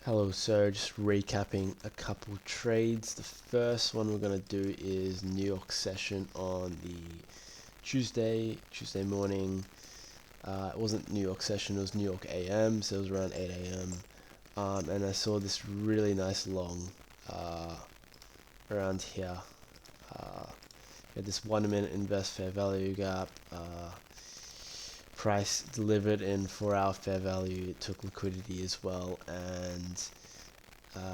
Hello, so just recapping a couple trades. The first one we're going to do is New York session on the Tuesday morning. It wasn't New York session, it was New York AM, so it was around 8 a.m. And I saw this really nice long around here. We had this 1 minute inverse fair value gap. Price delivered in 4-hour fair value. It took liquidity as well, and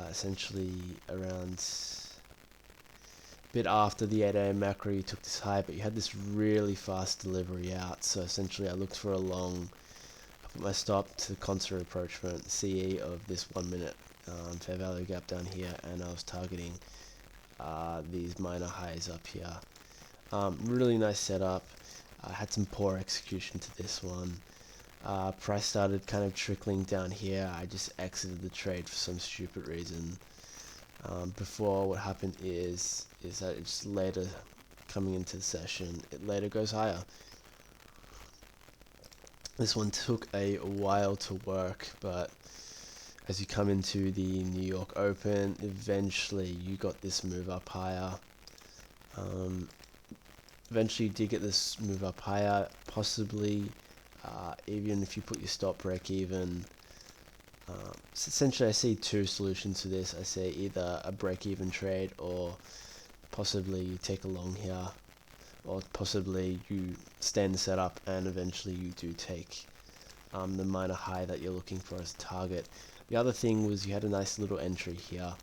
essentially around a bit after the 8 a.m. macro, you took this high, but you had this really fast delivery out. So essentially, I looked for a long. I put my stop to concert approachment CE of this 1 minute fair value gap down here, and I was targeting these minor highs up here. Really nice setup. I had some poor execution to this one. Price started kind of trickling down here. I just exited the trade for some stupid reason. Before, what happened is that it's later coming into the session, it later goes higher. This one took a while to work, but as you come into the New York Open, eventually you got this move up higher. Eventually you did get this move up higher, possibly even if you put your stop break even. So essentially I see two solutions to this. I say either a break even trade, or possibly you take a long here, or possibly you stay in the setup and eventually you do take the minor high that you're looking for as a target. The other thing was you had a nice little entry here.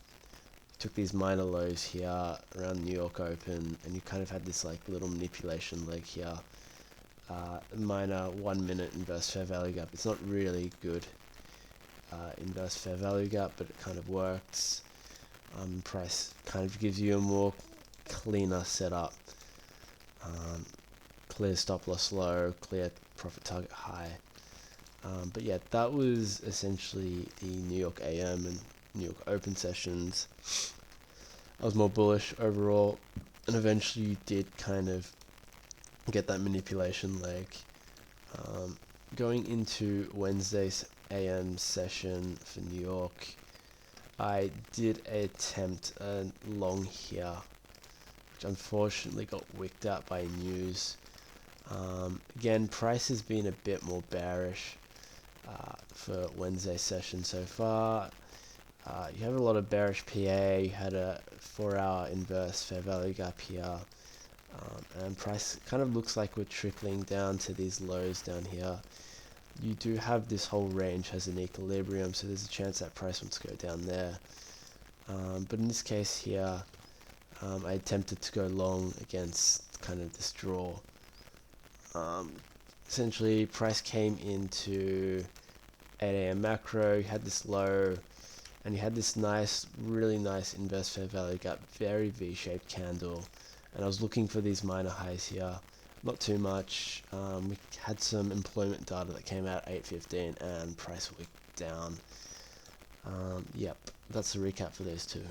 Took these minor lows here around New York Open, and you kind of had this like little manipulation leg here. Minor 1 minute inverse fair value gap. It's not really good inverse fair value gap, but it kind of works. Price kind of gives you a more cleaner setup. Clear stop loss low, clear profit target high. But yeah, that was essentially the New York AM and New York Open sessions. I was more bullish overall, and eventually you did kind of get that manipulation leg. Going into Wednesday's AM session for New York, I did attempt a long here, which unfortunately got wicked out by news. Again, price has been a bit more bearish for Wednesday's session so far. You have a lot of bearish PA. You had a 4-hour inverse fair value gap here, and price kind of looks like we're trickling down to these lows down here. You do have this whole range has an equilibrium, so there's a chance that price wants to go down there. But in this case here, I attempted to go long against kind of this draw. Essentially, price came into 8 a.m. macro. You had this low, and you had this nice, really nice inverse fair value gap, very V-shaped candle, and I was looking for these minor highs here. Not too much. We had some employment data that came out at 8:15, and price wicked down. Yep, that's the recap for those two.